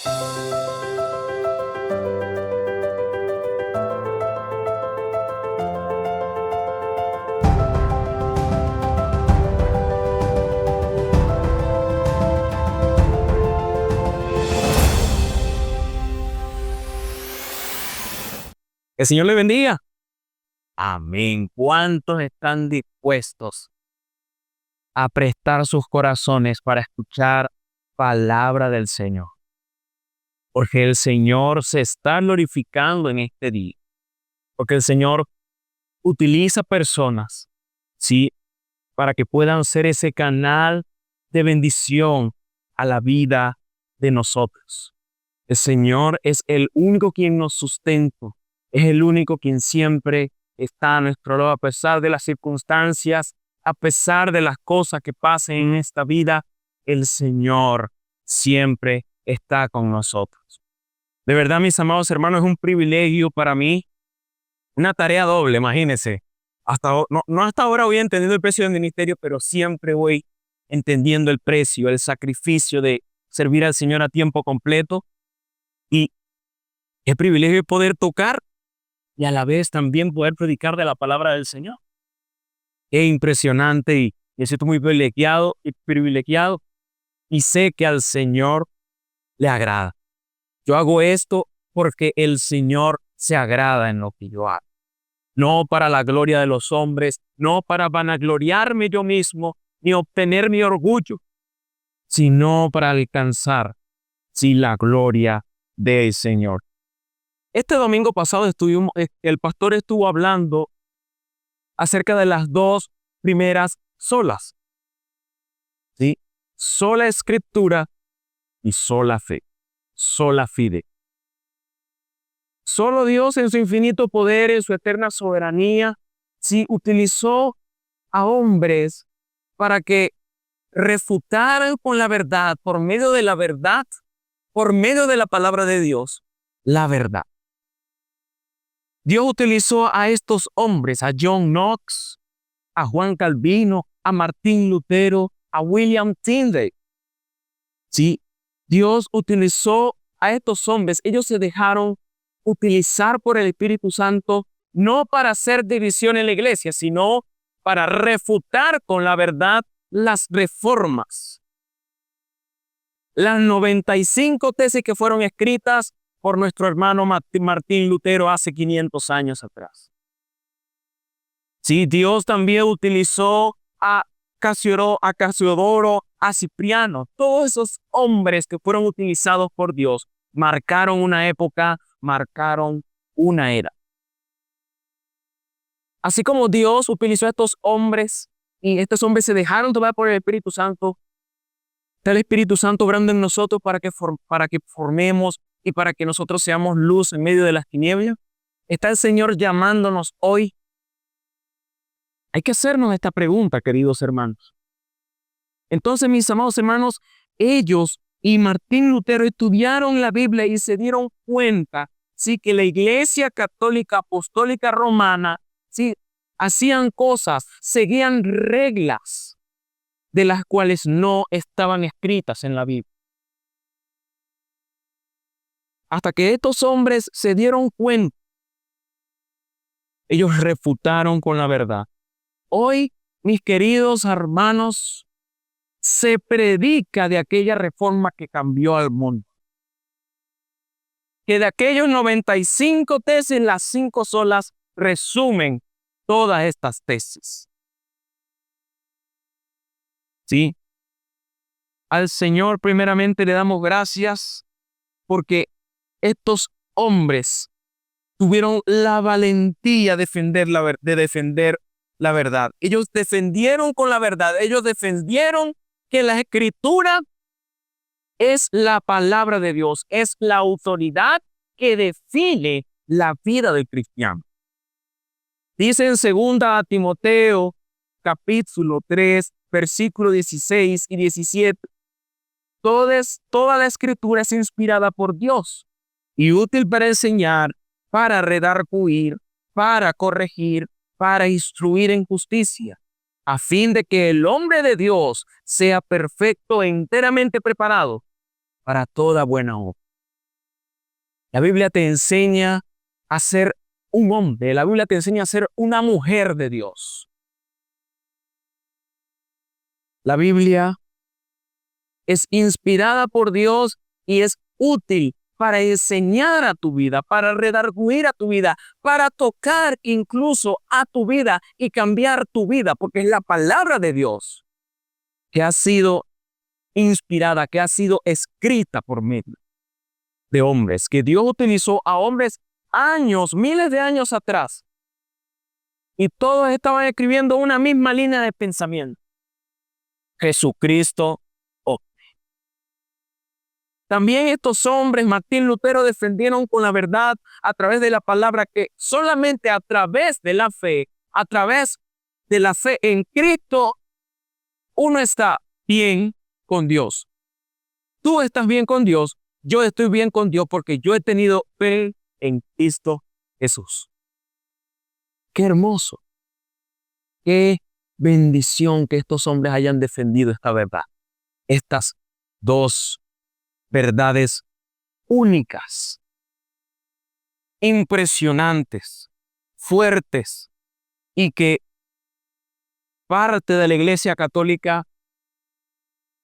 Que el Señor le bendiga. Amén. ¿Cuántos están dispuestos a prestar sus corazones para escuchar palabra del Señor? Porque el Señor se está glorificando en este día. Porque el Señor utiliza personas, ¿sí?, para que puedan ser ese canal de bendición a la vida de nosotros. El Señor es el único quien nos sustenta. Es el único quien siempre está a nuestro lado, a pesar de las circunstancias, a pesar de las cosas que pasen en esta vida. El Señor siempre está con nosotros. De verdad, mis amados hermanos, es un privilegio para mí, una tarea doble, imagínense. No hasta ahora voy entendiendo el precio del ministerio, pero siempre voy entendiendo el precio, el sacrificio de servir al Señor a tiempo completo. Y el privilegio de poder tocar y a la vez también poder predicar de la palabra del Señor. Es impresionante y me siento muy privilegiado y sé que al Señor le agrada. Yo hago esto porque el Señor se agrada en lo que yo hago. No para la gloria de los hombres, no para vanagloriarme yo mismo, ni obtener mi orgullo, sino para alcanzar, sí, la gloria del Señor. Este domingo pasado el pastor estuvo hablando acerca de las dos primeras solas, ¿sí? Sola Escritura y sola fe, sola fide. Solo Dios en su infinito poder, en su eterna soberanía, sí, utilizó a hombres para que refutaran con la verdad, por medio de la verdad, por medio de la palabra de Dios, la verdad. Dios utilizó a estos hombres, a John Knox, a Juan Calvino, a Martín Lutero, a William Tyndale. Sí, Dios utilizó a estos hombres. Ellos se dejaron utilizar por el Espíritu Santo, no para hacer división en la iglesia, sino para refutar con la verdad las reformas. Las 95 tesis que fueron escritas por nuestro hermano Martín Lutero hace 500 años atrás. Sí, Dios también utilizó a Casiodoro, a Cipriano. Todos esos hombres que fueron utilizados por Dios marcaron una época, marcaron una era. Así como Dios utilizó a estos hombres y estos hombres se dejaron tomar por el Espíritu Santo, está el Espíritu Santo obrando en nosotros para que formemos y para que nosotros seamos luz en medio de las tinieblas. Está el Señor llamándonos hoy. Hay que hacernos esta pregunta, queridos hermanos. Entonces, mis amados hermanos, ellos y Martín Lutero estudiaron la Biblia y se dieron cuenta, sí, que la Iglesia Católica Apostólica Romana, sí, hacían cosas, seguían reglas de las cuales no estaban escritas en la Biblia. Hasta que estos hombres se dieron cuenta, ellos refutaron con la verdad. Hoy, mis queridos hermanos, se predica de aquella reforma que cambió al mundo. Que de aquellos 95 tesis, las 5 solas resumen todas estas tesis. ¿Sí? Al Señor primeramente le damos gracias porque estos hombres tuvieron la valentía de defender la verdad. Ellos defendieron con la verdad. Ellos defendieron que la Escritura es la palabra de Dios, es la autoridad que define la vida del cristiano. Dice en 2 Timoteo, capítulo 3, versículo 16 y 17, toda la Escritura es inspirada por Dios y útil para enseñar, para redarguir, para corregir, para instruir en justicia, a fin de que el hombre de Dios sea perfecto e enteramente preparado para toda buena obra. La Biblia te enseña a ser un hombre. La Biblia te enseña a ser una mujer de Dios. La Biblia es inspirada por Dios y es útil para enseñar a tu vida, para redarguir a tu vida, para tocar incluso a tu vida y cambiar tu vida, porque es la palabra de Dios que ha sido inspirada, que ha sido escrita por medio de hombres, que Dios utilizó a hombres años, miles de años atrás, y todos estaban escribiendo una misma línea de pensamiento. Jesucristo. También estos hombres, Martín Lutero, defendieron con la verdad a través de la palabra que solamente a través de la fe en Cristo, uno está bien con Dios. Tú estás bien con Dios, yo estoy bien con Dios porque yo he tenido fe en Cristo Jesús. Qué hermoso, qué bendición que estos hombres hayan defendido esta verdad. Estas dos verdades únicas, impresionantes, fuertes, y que parte de la Iglesia Católica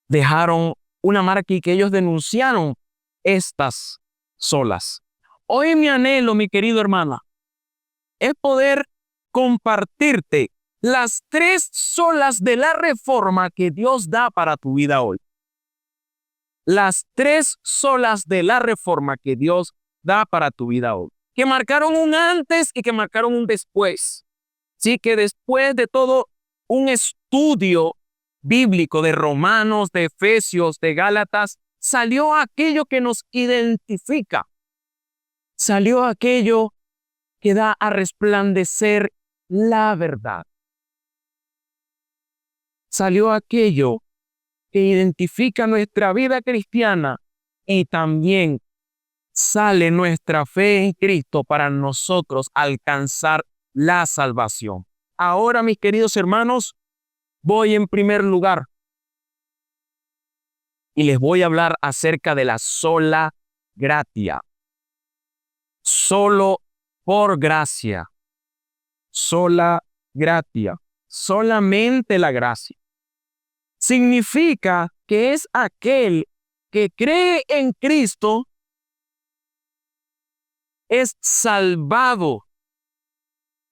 dejaron una marca y que ellos denunciaron estas solas. Hoy mi anhelo, mi querido hermana, es poder compartirte las 3 solas de la reforma que Dios da para tu vida hoy. Las 3 solas de la reforma que Dios da para tu vida hoy, que marcaron un antes y que marcaron un después. Sí, que después de todo un estudio bíblico de Romanos, de Efesios, de Gálatas, salió aquello que nos identifica. Salió aquello que da a resplandecer la verdad. Salió aquello que identifica nuestra vida cristiana y también sale nuestra fe en Cristo para nosotros alcanzar la salvación. Ahora, mis queridos hermanos, voy en primer lugar y les voy a hablar acerca de la sola gratia. Solo por gracia. Sola gratia. Solamente la gracia. Significa que es aquel que cree en Cristo, es salvado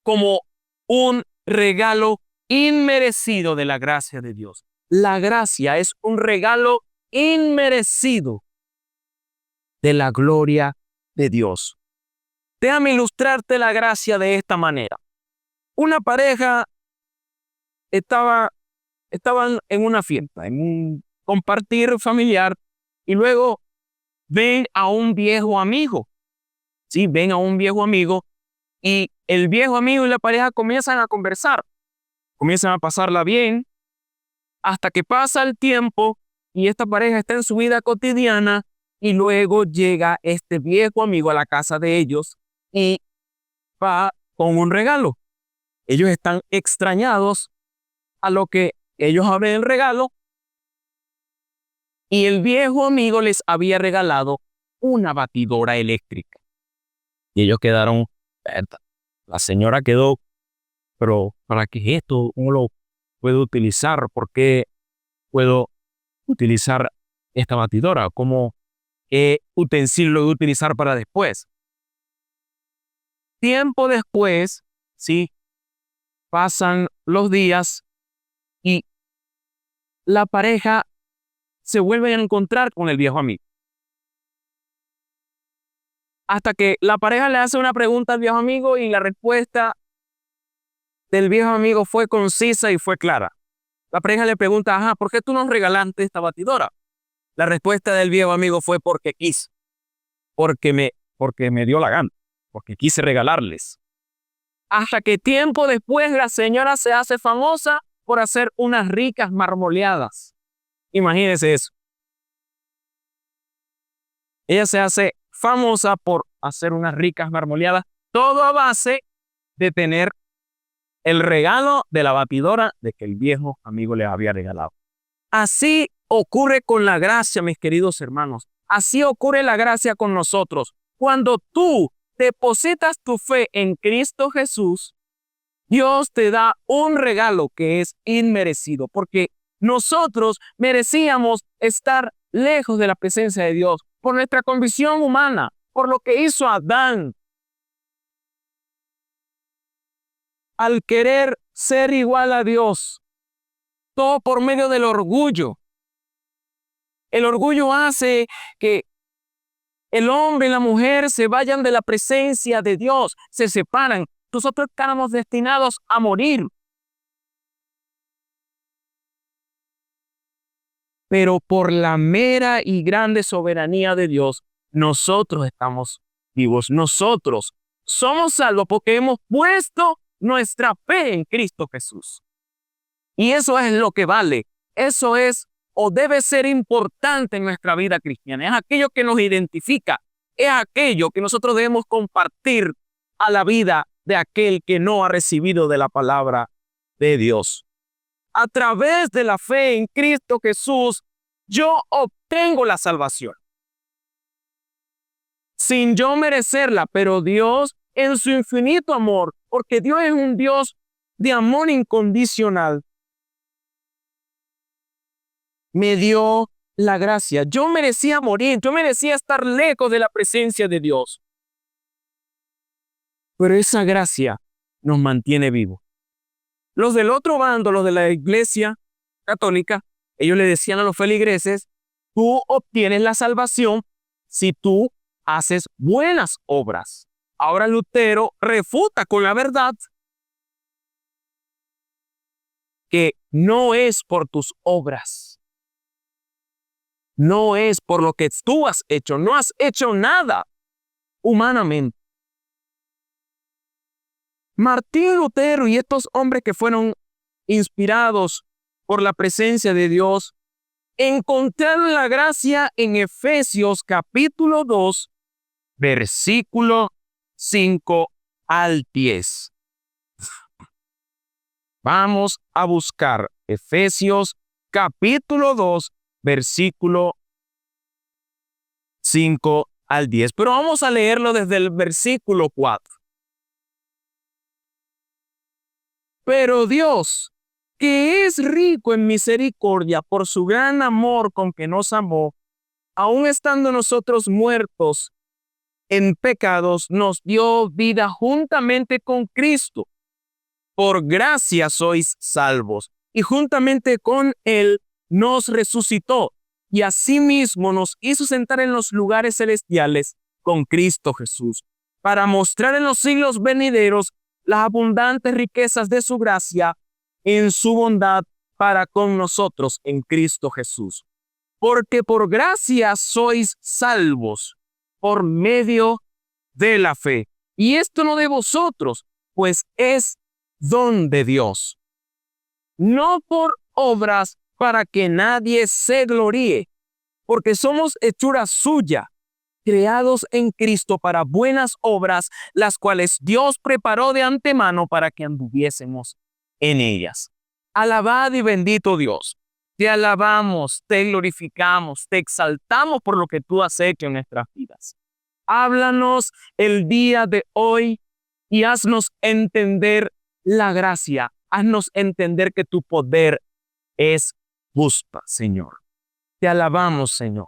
como un regalo inmerecido de la gracia de Dios. La gracia es un regalo inmerecido de la gloria de Dios. Déjame ilustrarte la gracia de esta manera. Una pareja estaban en una fiesta, en un compartir familiar, y luego ven a un viejo amigo. Sí, ven a un viejo amigo y el viejo amigo y la pareja comienzan a conversar, comienzan a pasarla bien, hasta que pasa el tiempo y esta pareja está en su vida cotidiana y luego llega este viejo amigo a la casa de ellos y va con un regalo. Ellos están extrañados a lo que ellos abren el regalo y el viejo amigo les había regalado una batidora eléctrica. Y ellos quedaron, la señora quedó, pero ¿para qué es esto? ¿Cómo lo puedo utilizar? ¿Por qué puedo utilizar esta batidora? ¿Cómo qué utensilio voy a utilizar para después? Tiempo después, sí, pasan los días y la pareja se vuelve a encontrar con el viejo amigo. Hasta que la pareja le hace una pregunta al viejo amigo y la respuesta del viejo amigo fue concisa y fue clara. La pareja le pregunta, ¿por qué tú nos regalaste esta batidora? La respuesta del viejo amigo fue porque quise, porque me dio la gana, porque quise regalarles. Hasta que tiempo después la señora se hace famosa por hacer unas ricas marmoleadas. Imagínense eso. Ella se hace famosa por hacer unas ricas marmoleadas, todo a base de tener el regalo de la batidora de que el viejo amigo les había regalado. Así ocurre con la gracia, mis queridos hermanos. Así ocurre la gracia con nosotros. Cuando tú depositas tu fe en Cristo Jesús, Dios te da un regalo que es inmerecido, porque nosotros merecíamos estar lejos de la presencia de Dios por nuestra condición humana, por lo que hizo Adán. Al querer ser igual a Dios, todo por medio del orgullo. El orgullo hace que el hombre y la mujer se vayan de la presencia de Dios, se separan. Nosotros estamos destinados a morir. Pero por la mera y grande soberanía de Dios, nosotros estamos vivos. Nosotros somos salvos porque hemos puesto nuestra fe en Cristo Jesús. Y eso es lo que vale. Eso es o debe ser importante en nuestra vida cristiana. Es aquello que nos identifica. Es aquello que nosotros debemos compartir a la vida de aquel que no ha recibido de la palabra de Dios. A través de la fe en Cristo Jesús, yo obtengo la salvación. Sin yo merecerla, pero Dios en su infinito amor, porque Dios es un Dios de amor incondicional, me dio la gracia. Yo merecía morir, yo merecía estar lejos de la presencia de Dios. Pero esa gracia nos mantiene vivos. Los del otro bando, los de la iglesia católica, ellos le decían a los feligreses, tú obtienes la salvación si tú haces buenas obras. Ahora Lutero refuta con la verdad que no es por tus obras. No es por lo que tú has hecho. No has hecho nada humanamente. Martín Lutero y estos hombres que fueron inspirados por la presencia de Dios, encontraron la gracia en Efesios capítulo 2, versículo 5 al 10. Vamos a buscar Efesios capítulo 2, versículo 5 al 10. Pero vamos a leerlo desde el versículo 4. Pero Dios, que es rico en misericordia por su gran amor con que nos amó, aun estando nosotros muertos en pecados, nos dio vida juntamente con Cristo. Por gracia sois salvos, y juntamente con Él nos resucitó, y asimismo nos hizo sentar en los lugares celestiales con Cristo Jesús, para mostrar en los siglos venideros las abundantes riquezas de su gracia en su bondad para con nosotros en Cristo Jesús. Porque por gracia sois salvos por medio de la fe. Y esto no de vosotros, pues es don de Dios. No por obras para que nadie se gloríe, porque somos hechura suya, creados en Cristo para buenas obras, las cuales Dios preparó de antemano para que anduviésemos en ellas. Alabad y bendito Dios. Te alabamos, te glorificamos, te exaltamos por lo que tú has hecho en nuestras vidas. Háblanos el día de hoy y haznos entender la gracia. Haznos entender que tu poder es justo, Señor. Te alabamos, Señor.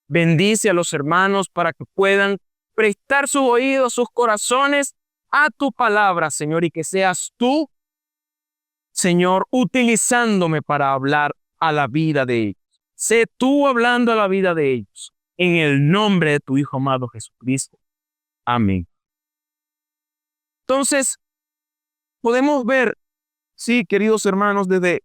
Bendice a los hermanos para que puedan prestar sus oídos, sus corazones a tu palabra, Señor, y que seas tú, Señor, utilizándome para hablar a la vida de ellos. Sé tú hablando a la vida de ellos. En el nombre de tu Hijo amado Jesucristo. Amén. Entonces, podemos ver, sí, queridos hermanos, desde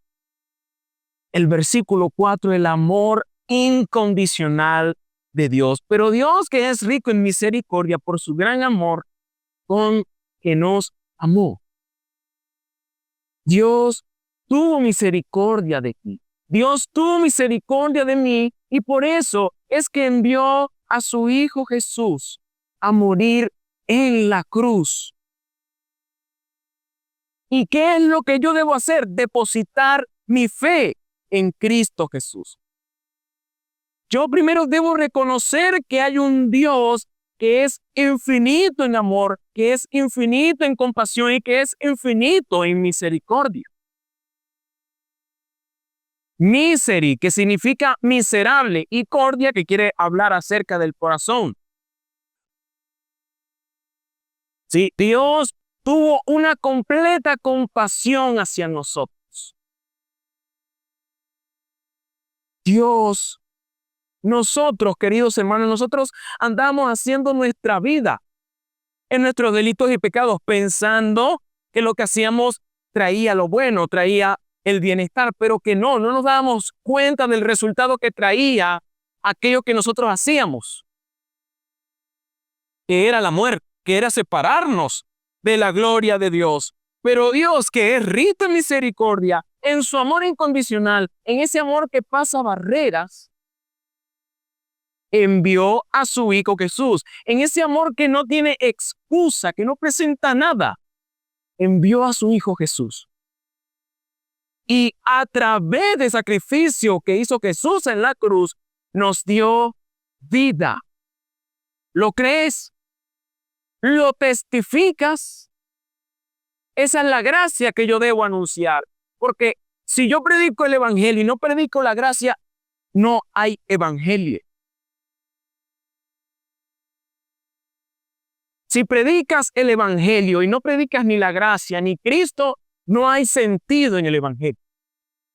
el versículo 4, el amor incondicional de Dios. Pero Dios, que es rico en misericordia por su gran amor con que nos amó. Dios tuvo misericordia de ti. Dios tuvo misericordia de mí y por eso es que envió a su Hijo Jesús a morir en la cruz. ¿Y qué es lo que yo debo hacer? Depositar mi fe en Cristo Jesús. Yo primero debo reconocer que hay un Dios que es infinito en amor, que es infinito en compasión y que es infinito en misericordia. Miseri, que significa miserable, y cordia, que quiere hablar acerca del corazón. Sí, Dios tuvo una completa compasión hacia nosotros. Dios, nosotros, queridos hermanos, nosotros andamos haciendo nuestra vida en nuestros delitos y pecados, pensando que lo que hacíamos traía lo bueno, traía el bienestar, pero que no nos dábamos cuenta del resultado que traía aquello que nosotros hacíamos, que era la muerte, que era separarnos de la gloria de Dios. Pero Dios, que es rico en misericordia, en su amor incondicional, en ese amor que pasa barreras, envió a su Hijo Jesús. En ese amor que no tiene excusa, que no presenta nada, envió a su Hijo Jesús. Y a través del sacrificio que hizo Jesús en la cruz, nos dio vida. ¿Lo crees? ¿Lo testificas? Esa es la gracia que yo debo anunciar. Porque si yo predico el evangelio y no predico la gracia, no hay evangelio. Si predicas el evangelio y no predicas ni la gracia ni Cristo, no hay sentido en el evangelio.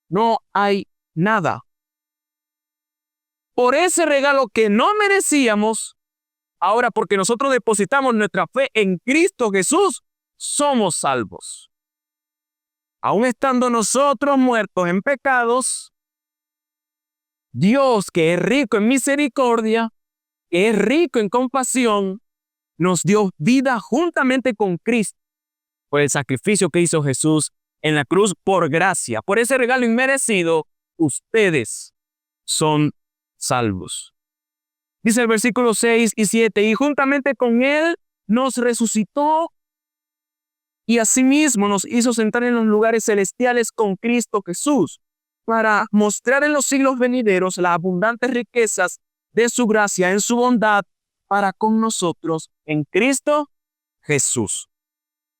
No hay nada. Por ese regalo que no merecíamos, ahora porque nosotros depositamos nuestra fe en Cristo Jesús, somos salvos. Aún estando nosotros muertos en pecados, Dios, que es rico en misericordia, que es rico en compasión, nos dio vida juntamente con Cristo por el sacrificio que hizo Jesús en la cruz por gracia. Por ese regalo inmerecido, ustedes son salvos. Dice el versículo 6 y 7, y juntamente con Él nos resucitó y asimismo nos hizo sentar en los lugares celestiales con Cristo Jesús, para mostrar en los siglos venideros las abundantes riquezas de su gracia en su bondad para con nosotros en Cristo Jesús.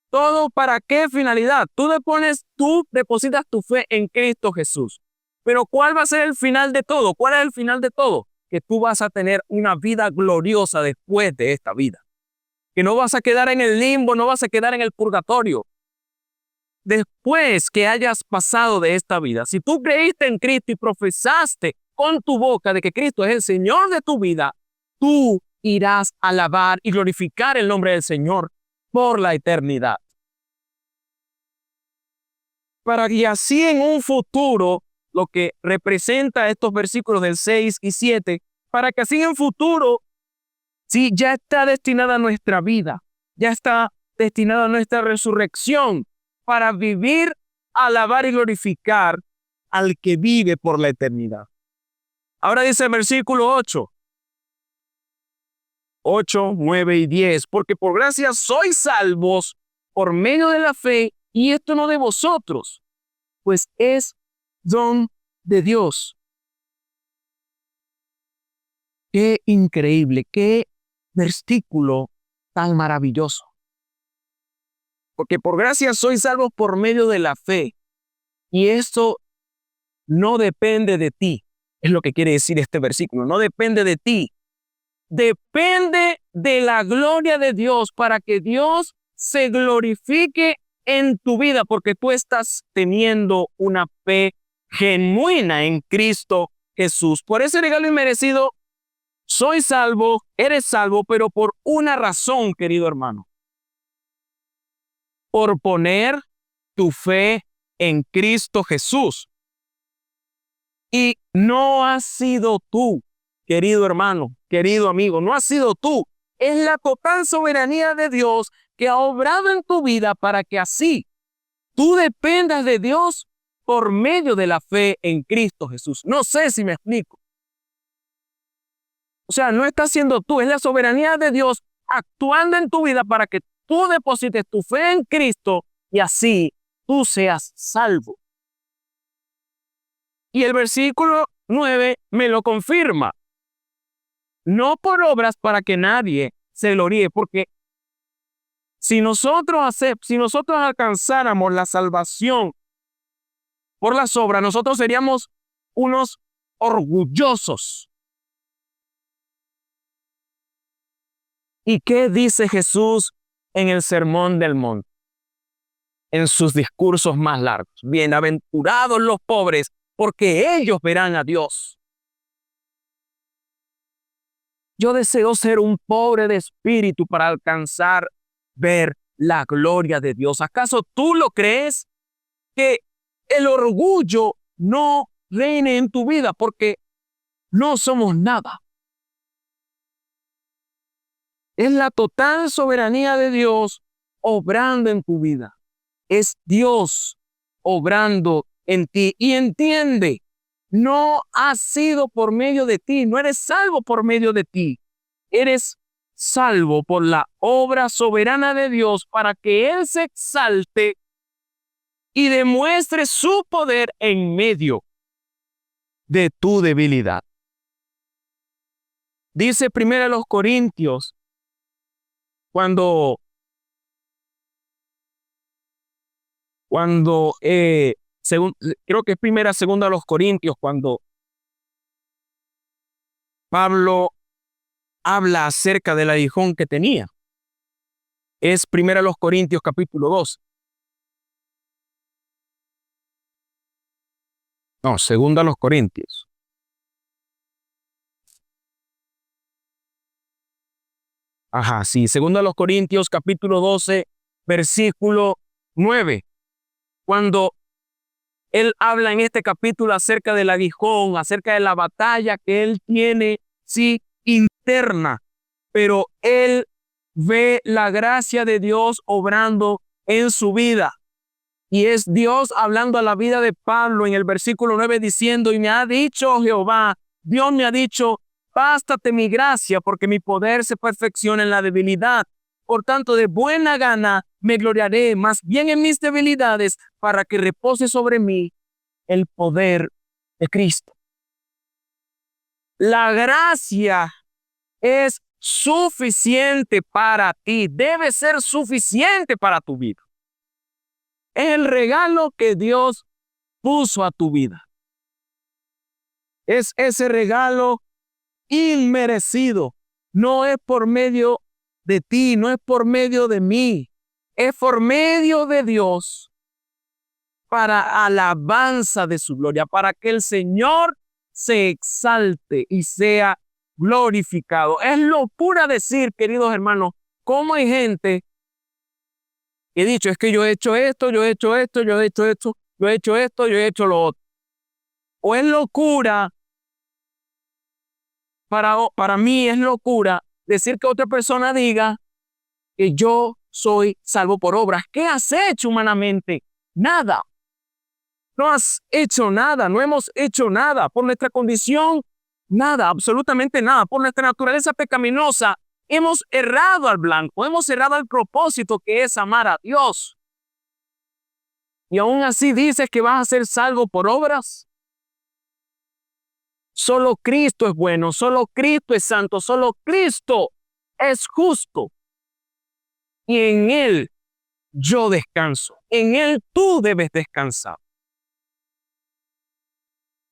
¿Todo para qué finalidad? Tú depositas tu fe en Cristo Jesús. Pero ¿cuál va a ser el final de todo? ¿Cuál es el final de todo? Que tú vas a tener una vida gloriosa después de esta vida. Que no vas a quedar en el limbo, no vas a quedar en el purgatorio. Después que hayas pasado de esta vida, si tú creíste en Cristo y profesaste con tu boca de que Cristo es el Señor de tu vida, tú irás a alabar y glorificar el nombre del Señor por la eternidad. Para que así en un futuro, lo que representa estos versículos del 6 y 7, para que así en un futuro, si ya está destinada nuestra vida, ya está destinada nuestra resurrección, para vivir, alabar y glorificar al que vive por la eternidad. Ahora dice el versículo 8, 9 y 10, porque por gracia sois salvos por medio de la fe, y esto no de vosotros, pues es don de Dios. Qué increíble, qué versículo tan maravilloso. Porque por gracia sois salvos por medio de la fe, y esto no depende de ti, es lo que quiere decir este versículo, no depende de ti. Depende de la gloria de Dios, para que Dios se glorifique en tu vida, porque tú estás teniendo una fe genuina en Cristo Jesús. Por ese regalo inmerecido, soy salvo, eres salvo, pero por una razón, querido hermano. Por poner tu fe en Cristo Jesús. Y no has sido tú, querido hermano, querido amigo, no has sido tú. Es la total soberanía de Dios que ha obrado en tu vida para que así tú dependas de Dios por medio de la fe en Cristo Jesús. No sé si me explico. O sea, no estás siendo tú, es la soberanía de Dios actuando en tu vida para que tú deposites tu fe en Cristo y así tú seas salvo. Y el versículo 9 me lo confirma. No por obras para que nadie se gloríe, porque si nosotros alcanzáramos la salvación por las obras, nosotros seríamos unos orgullosos. ¿Y qué dice Jesús en el Sermón del Monte? En sus discursos más largos. Bienaventurados los pobres, porque ellos verán a Dios. Yo deseo ser un pobre de espíritu para alcanzar, ver la gloria de Dios. ¿Acaso tú lo crees? Que el orgullo no reine en tu vida, porque no somos nada. Es la total soberanía de Dios obrando en tu vida. Es Dios obrando en ti. Y entiende, no ha sido por medio de ti, no eres salvo por medio de ti. Eres salvo por la obra soberana de Dios para que Él se exalte y demuestre su poder en medio de tu debilidad. Dice 1 Corintios, creo que es 2 Corintios, cuando Pablo habla acerca del aguijón que tenía. Es 1 Corintios capítulo 2. No, 2 Corintios. Ajá, sí, 2 Corintios capítulo 12, versículo 9. Cuando él habla en este capítulo acerca del aguijón, acerca de la batalla que él tiene, sí, interna, pero él ve la gracia de Dios obrando en su vida. Y es Dios hablando a la vida de Pablo en el versículo 9 diciendo, y me ha dicho Jehová, Dios me ha dicho, bástate mi gracia, porque mi poder se perfecciona en la debilidad. Por tanto, de buena gana me gloriaré más bien en mis debilidades, para que repose sobre mí el poder de Cristo. La gracia es suficiente para ti, debe ser suficiente para tu vida. Es el regalo que Dios puso a tu vida. Es ese regalo inmerecido. No es por medio de ti, no es por medio de mí. Es por medio de Dios para alabanza de su gloria, para que el Señor se exalte y sea glorificado. Es locura decir, queridos hermanos, cómo hay gente que ha dicho, es que yo he hecho esto, yo he hecho esto, yo he hecho esto, yo he hecho esto, yo he hecho lo otro. O es locura, para mí es locura decir que otra persona diga que yo soy salvo por obras. ¿Qué has hecho humanamente? Nada. No has hecho nada, no hemos hecho nada. Por nuestra condición, nada, absolutamente nada. Por nuestra naturaleza pecaminosa, hemos errado al blanco, hemos errado al propósito que es amar a Dios. Y aún así dices que vas a ser salvo por obras. Solo Cristo es bueno, solo Cristo es santo, solo Cristo es justo. Y en Él yo descanso, en Él tú debes descansar.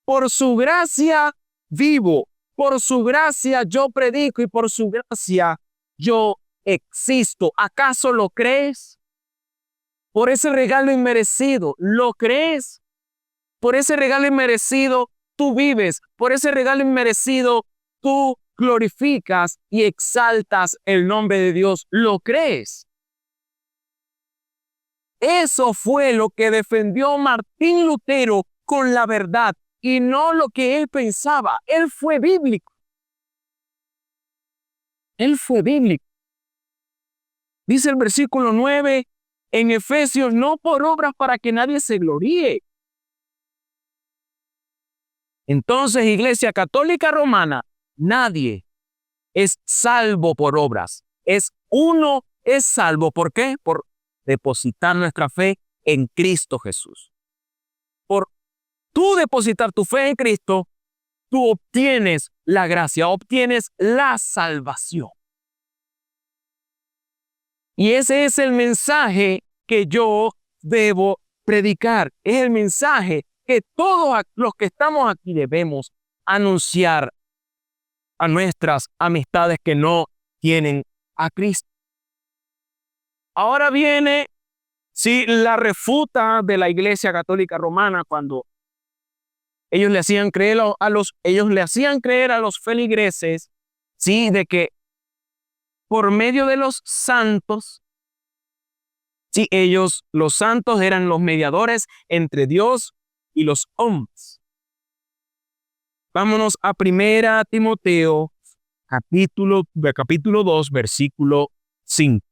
Por su gracia vivo, por su gracia yo predico y por su gracia yo existo. ¿Acaso lo crees? Por ese regalo inmerecido, ¿lo crees? Por ese regalo inmerecido tú vives, por ese regalo inmerecido tú glorificas y exaltas el nombre de Dios. ¿Lo crees? Eso fue lo que defendió Martín Lutero con la verdad y no lo que él pensaba. Él fue bíblico. Él fue bíblico. Dice el versículo 9 en Efesios, no por obras para que nadie se gloríe. Entonces, Iglesia Católica Romana, nadie es salvo por obras. Uno es salvo. ¿Por qué? Por depositar nuestra fe en Cristo Jesús. Por tú depositar tu fe en Cristo, tú obtienes la gracia, obtienes la salvación. Y ese es el mensaje que yo debo predicar. Es el mensaje que todos los que estamos aquí debemos anunciar a nuestras amistades que no tienen a Cristo. Ahora viene, sí, la refuta de la Iglesia Católica Romana cuando ellos le hacían creer a los feligreses, sí, de que por medio de los santos, sí, los santos eran los mediadores entre Dios y los hombres. Vámonos a 1 Timoteo, capítulo 2, versículo 5.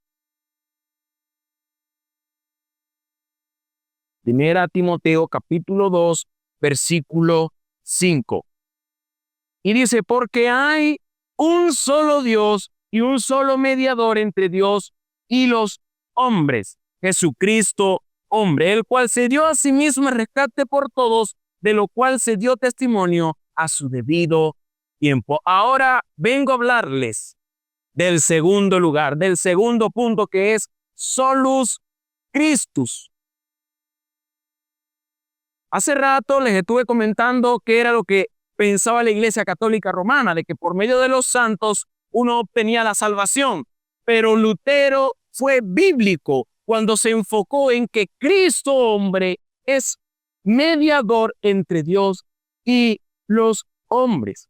1 Timoteo, capítulo 2, versículo 5. Y dice, porque hay un solo Dios y un solo mediador entre Dios y los hombres, Jesucristo, hombre, el cual se dio a sí mismo en rescate por todos, de lo cual se dio testimonio a su debido tiempo. Ahora vengo a hablarles del segundo lugar, del segundo punto, que es solus Christus. Hace rato les estuve comentando qué era lo que pensaba la Iglesia Católica Romana, de que por medio de los santos uno obtenía la salvación. Pero Lutero fue bíblico cuando se enfocó en que Cristo hombre es mediador entre Dios y los hombres.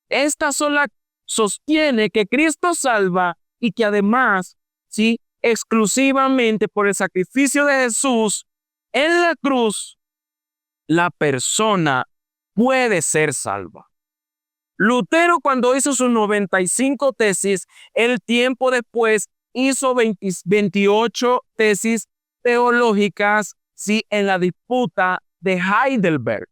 Esta sola sostiene que Cristo salva y que además, sí, exclusivamente por el sacrificio de Jesús en la cruz, la persona puede ser salva. Lutero, cuando hizo sus 95 tesis, el tiempo después hizo 28 tesis teológicas, sí, en la disputa de Heidelberg,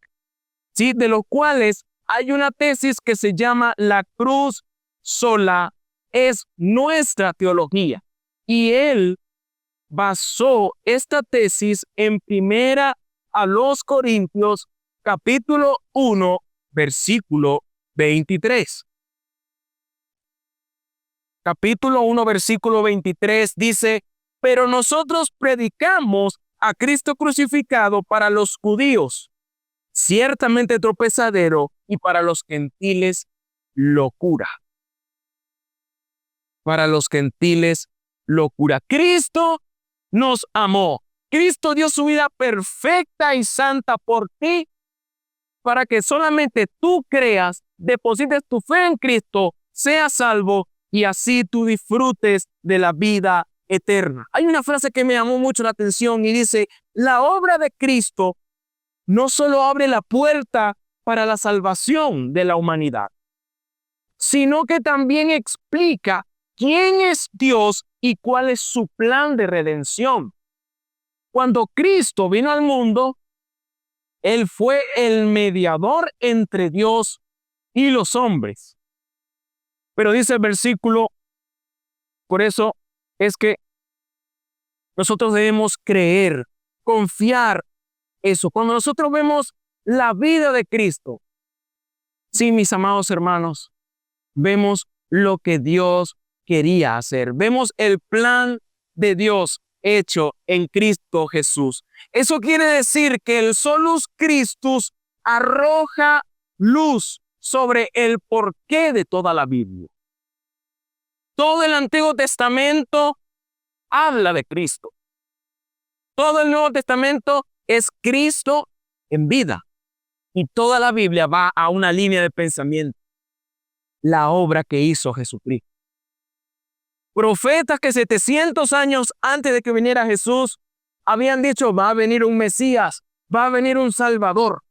sí, de los cuales hay una tesis que se llama La cruz sola es nuestra teología. Y él basó esta tesis en 1 Corintios, capítulo 1, versículo 23. Capítulo 1, versículo 23 dice, pero nosotros predicamos a Cristo crucificado para los judíos, ciertamente tropezadero, y para los gentiles locura. Para los gentiles locura. Cristo nos amó. Cristo dio su vida perfecta y santa por ti, para que solamente tú creas, deposites tu fe en Cristo, seas salvo y así tú disfrutes de la vida eterna. Hay una frase que me llamó mucho la atención y dice, la obra de Cristo no solo abre la puerta para la salvación de la humanidad, sino que también explica quién es Dios y cuál es su plan de redención. Cuando Cristo vino al mundo, Él fue el mediador entre Dios y los hombres. Pero dice el versículo, por eso es que nosotros debemos creer, confiar eso. Cuando nosotros vemos la vida de Cristo, sí, mis amados hermanos, vemos lo que Dios quería hacer. Vemos el plan de Dios hecho en Cristo Jesús. Eso quiere decir que el solus Christus arroja luz sobre el porqué de toda la Biblia. Todo el Antiguo Testamento habla de Cristo. Todo el Nuevo Testamento es Cristo en vida. Y toda la Biblia va a una línea de pensamiento. La obra que hizo Jesucristo. Profetas que 700 años antes de que viniera Jesús habían dicho, va a venir un Mesías, va a venir un Salvador.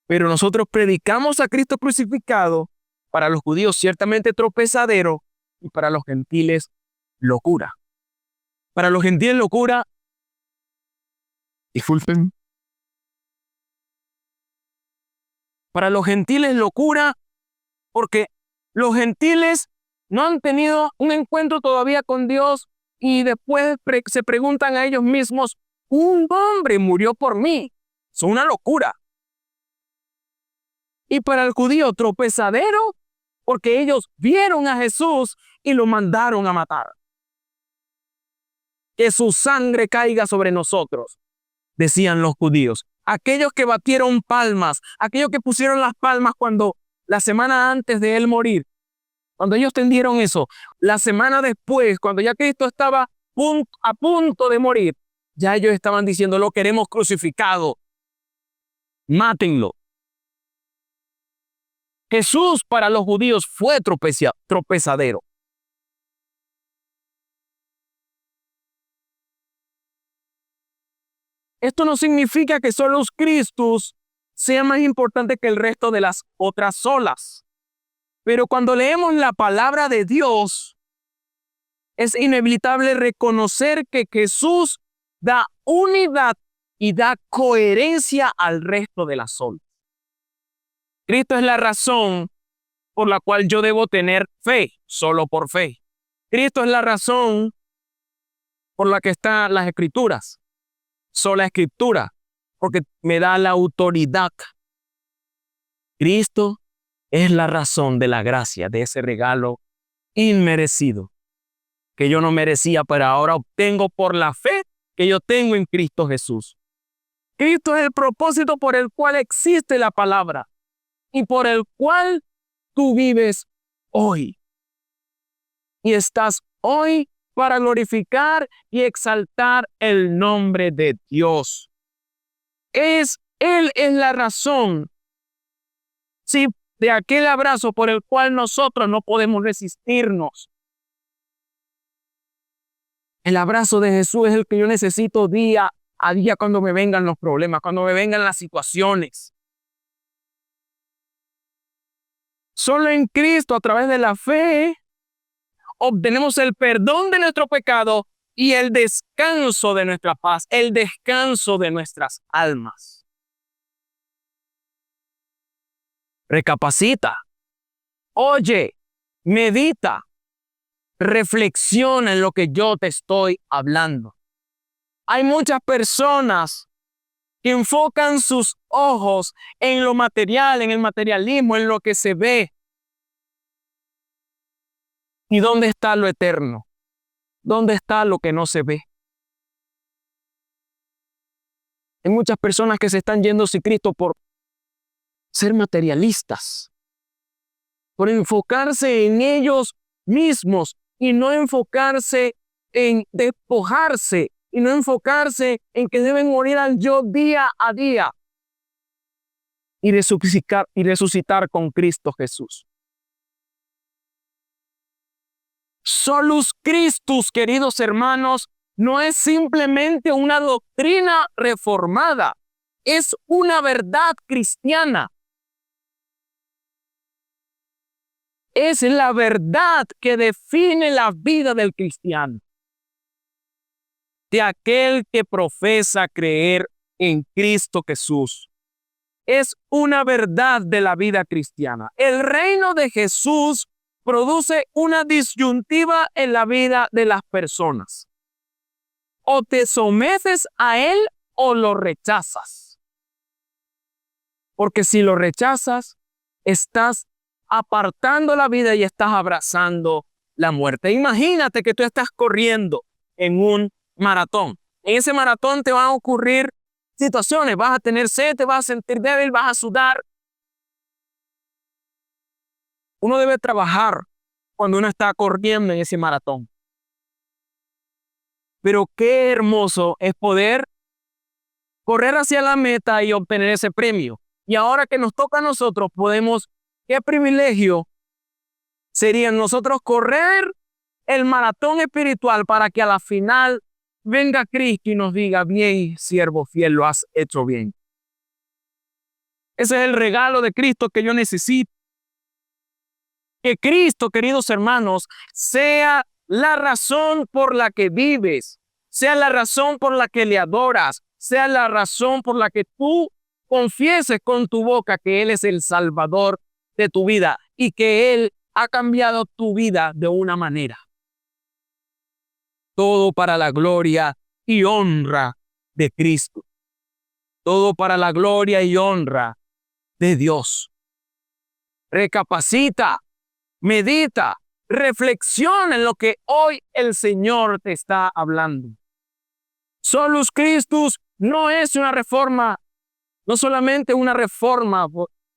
Pero nosotros predicamos a Cristo crucificado, para los judíos ciertamente tropezadero y para los gentiles locura. Para los gentiles locura, disculpen, para los gentiles locura, porque los gentiles no han tenido un encuentro todavía con Dios y después se preguntan a ellos mismos, un hombre murió por mí. Es una locura. Y para el judío tropezadero, porque ellos vieron a Jesús y lo mandaron a matar. Que su sangre caiga sobre nosotros, decían los judíos. Aquellos que batieron palmas, aquellos que pusieron las palmas cuando la semana antes de él morir, cuando ellos tendieron eso, la semana después, cuando ya Cristo estaba a punto de morir, ya ellos estaban diciendo, lo queremos crucificado, mátenlo. Jesús para los judíos fue tropezadero. Esto no significa que solo los Cristos sean más importantes que el resto de las otras olas. Pero cuando leemos la palabra de Dios, es inevitable reconocer que Jesús da unidad y da coherencia al resto de las olas. Cristo es la razón por la cual yo debo tener fe, solo por fe. Cristo es la razón por la que están las Escrituras. Sola Escritura, porque me da la autoridad. Cristo es la razón de la gracia, de ese regalo inmerecido, que yo no merecía, pero ahora obtengo por la fe que yo tengo en Cristo Jesús. Cristo es el propósito por el cual existe la palabra y por el cual tú vives hoy. Y estás hoy para glorificar y exaltar el nombre de Dios. Él es la razón, sí, de aquel abrazo por el cual nosotros no podemos resistirnos. El abrazo de Jesús es el que yo necesito día a día cuando me vengan los problemas, cuando me vengan las situaciones. Solo en Cristo, a través de la fe, obtenemos el perdón de nuestro pecado y el descanso de nuestra paz, el descanso de nuestras almas. Recapacita, oye, medita, reflexiona en lo que yo te estoy hablando. Hay muchas personas que enfocan sus ojos en lo material, en el materialismo, en lo que se ve. ¿Y dónde está lo eterno? ¿Dónde está lo que no se ve? Hay muchas personas que se están yendo sin Cristo por ser materialistas, por enfocarse en ellos mismos y no enfocarse en despojarse y no enfocarse en que deben morir al yo día a día y resucitar con Cristo Jesús. Solus Christus, queridos hermanos, no es simplemente una doctrina reformada, es una verdad cristiana. Es la verdad que define la vida del cristiano, de aquel que profesa creer en Cristo Jesús. Es una verdad de la vida cristiana. El reino de Jesús produce una disyuntiva en la vida de las personas. O te sometes a él o lo rechazas. Porque si lo rechazas, estás apartando la vida y estás abrazando la muerte. Imagínate que tú estás corriendo en un maratón. En ese maratón te van a ocurrir situaciones. Vas a tener sed, te vas a sentir débil, vas a sudar. Uno debe trabajar cuando uno está corriendo en ese maratón. Pero qué hermoso es poder correr hacia la meta y obtener ese premio. Y ahora que nos toca a nosotros, qué privilegio sería nosotros correr el maratón espiritual para que a la final venga Cristo y nos diga, bien, siervo fiel, lo has hecho bien. Ese es el regalo de Cristo que yo necesito. Que Cristo, queridos hermanos, sea la razón por la que vives, sea la razón por la que le adoras, sea la razón por la que tú confieses con tu boca que Él es el Salvador de tu vida y que Él ha cambiado tu vida de una manera. Todo para la gloria y honra de Cristo. Todo para la gloria y honra de Dios. Recapacita. medita, reflexiona en lo que hoy el Señor te está hablando. Solus Christus no es una reforma, no solamente una reforma,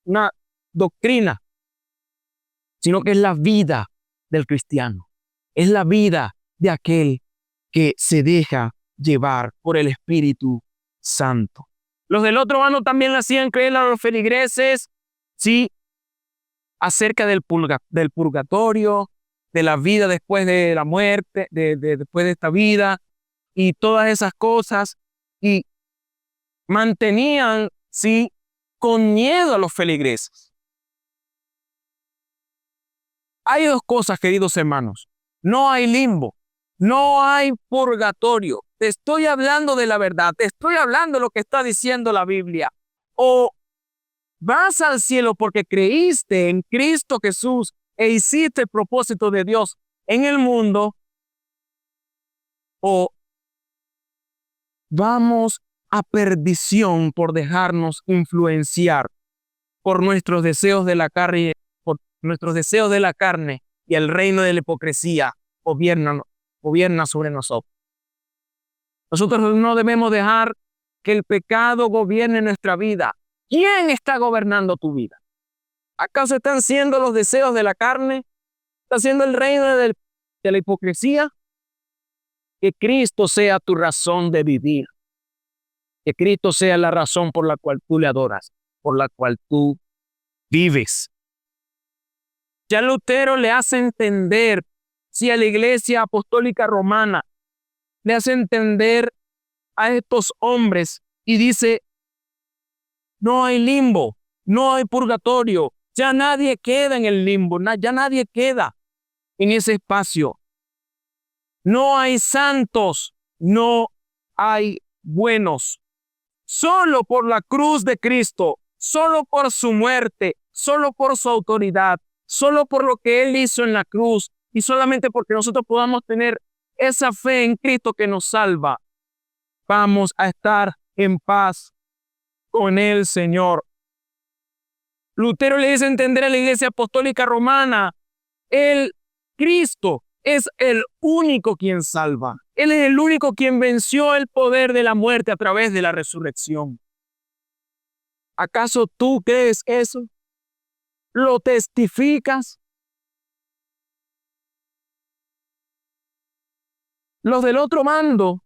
una doctrina, sino que es la vida del cristiano. Es la vida de aquel que se deja llevar por el Espíritu Santo. Los del otro bando también hacían creer a los feligreses, sí, acerca del purgatorio, de la vida después de la muerte, después de esta vida, y todas esas cosas, y mantenían, sí, con miedo a los feligreses. Hay dos cosas, queridos hermanos. No hay limbo, no hay purgatorio. Te estoy hablando de la verdad, te estoy hablando de lo que está diciendo la Biblia. O vas al cielo porque creíste en Cristo Jesús e hiciste el propósito de Dios en el mundo, o vamos a perdición por dejarnos influenciar por nuestros deseos de la carne, por nuestros deseos de la carne, y el reino de la hipocresía gobierna sobre nosotros. Nosotros no debemos dejar que el pecado gobierne nuestra vida. ¿Quién está gobernando tu vida? ¿Acaso están siendo los deseos de la carne? ¿Está siendo el reino de la hipocresía? Que Cristo sea tu razón de vivir. Que Cristo sea la razón por la cual tú le adoras, por la cual tú vives. Ya Lutero le hace entender, si a la Iglesia Apostólica Romana le hace entender a estos hombres y dice, no hay limbo, no hay purgatorio, ya nadie queda en el limbo, ya nadie queda en ese espacio. No hay santos, no hay buenos. Solo por la cruz de Cristo, solo por su muerte, solo por su autoridad, solo por lo que Él hizo en la cruz, y solamente porque nosotros podamos tener esa fe en Cristo que nos salva, vamos a estar en paz con el Señor. Lutero le dice entender a la Iglesia Apostólica Romana, el Cristo es el único quien salva. Él es el único quien venció el poder de la muerte a través de la resurrección. ¿Acaso tú crees eso? ¿Lo testificas? Los del otro bando,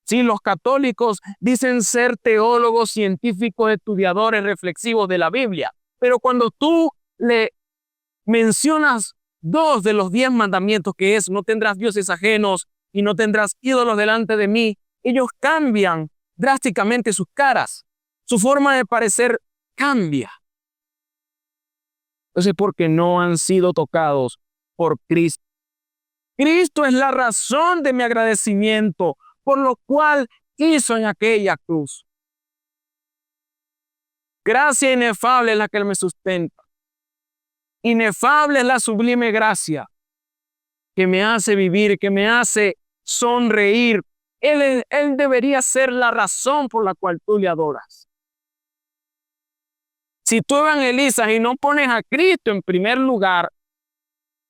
sí, los católicos dicen ser teólogos, científicos, estudiadores, reflexivos de la Biblia. Pero cuando tú le mencionas 2 de los 10 mandamientos, que es no tendrás dioses ajenos y no tendrás ídolos delante de mí, ellos cambian drásticamente sus caras. Su forma de parecer cambia. Entonces, porque no han sido tocados por Cristo. Cristo es la razón de mi agradecimiento por lo cual hizo en aquella cruz. Gracia inefable es la que Él me sustenta. Inefable es la sublime gracia que me hace vivir, que me hace sonreír. Él debería ser la razón por la cual tú le adoras. Si tú evangelizas y no pones a Cristo en primer lugar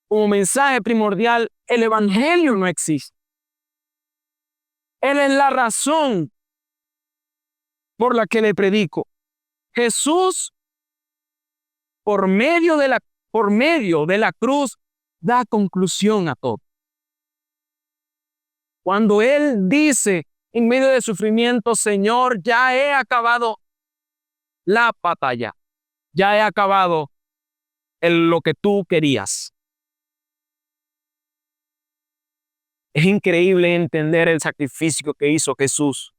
como mensaje primordial, el evangelio no existe. Él es la razón por la que le predico. Jesús, por medio de la cruz, da conclusión a todo. Cuando Él dice en medio del sufrimiento, Señor, ya he acabado la batalla, ya he acabado lo que tú querías. Es increíble entender el sacrificio que hizo Jesús.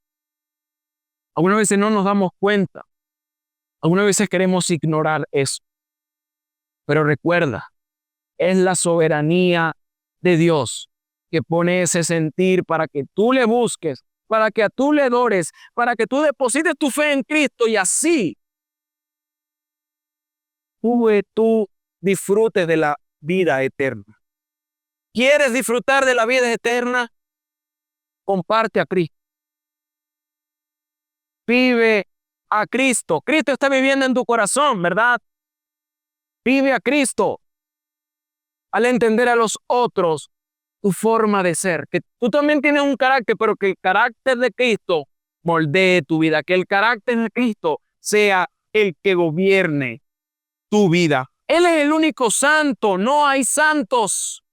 Algunas veces no nos damos cuenta. Algunas veces queremos ignorar eso. Pero recuerda, es la soberanía de Dios que pone ese sentir para que tú le busques, para que tú le adores, para que tú deposites tu fe en Cristo y así tú disfrutes de la vida eterna. ¿Quieres disfrutar de la vida eterna? Comparte a Cristo. Vive a Cristo. Cristo está viviendo en tu corazón, ¿verdad? Vive a Cristo. al entender a los otros tu forma de ser, que tú también tienes un carácter, pero que el carácter de Cristo moldee tu vida, que el carácter de Cristo sea el que gobierne tu vida. Él es el único santo, no hay santos,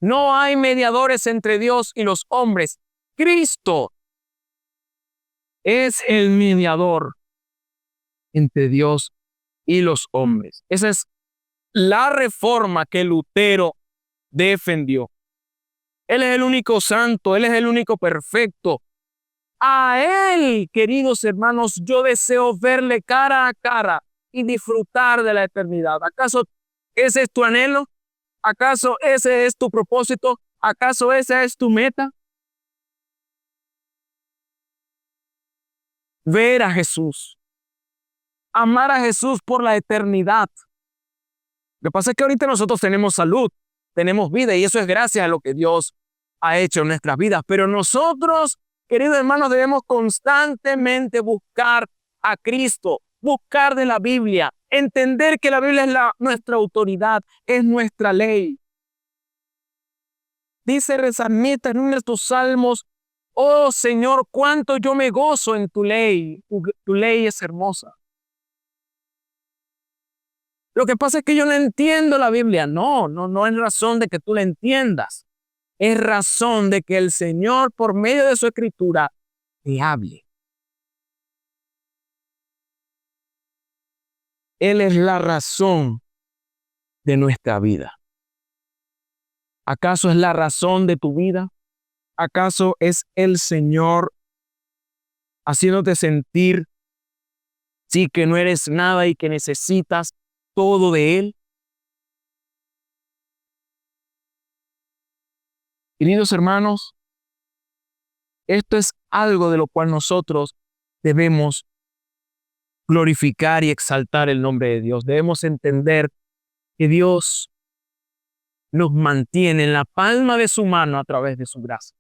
no hay mediadores entre Dios y los hombres. Cristo es el mediador entre Dios y los hombres. Esa es la reforma que Lutero defendió. Él es el único santo, Él es el único perfecto. A Él, queridos hermanos, yo deseo verle cara a cara y disfrutar de la eternidad. ¿Acaso ese es tu anhelo? ¿Acaso ese es tu propósito? ¿Acaso esa es tu meta? Ver a Jesús. Amar a Jesús por la eternidad. Lo que pasa es que ahorita nosotros tenemos salud, tenemos vida, y eso es gracias a lo que Dios ha hecho en nuestras vidas. Pero nosotros, queridos hermanos, debemos constantemente buscar a Cristo, buscar de la Biblia, entender que la Biblia es nuestra autoridad, es nuestra ley. Dice el salmista en uno de estos salmos: oh Señor, cuánto yo me gozo en tu ley. Tu ley es hermosa. Lo que pasa es que yo no entiendo la Biblia. No es razón de que tú la entiendas. Es razón de que el Señor, por medio de su escritura, te hable. Él es la razón de nuestra vida. ¿Acaso es la razón de tu vida? ¿Acaso es el Señor haciéndote sentir, sí, que no eres nada y que necesitas todo de Él? Queridos hermanos, esto es algo de lo cual nosotros debemos glorificar y exaltar el nombre de Dios. Debemos entender que Dios nos mantiene en la palma de su mano a través de su gracia.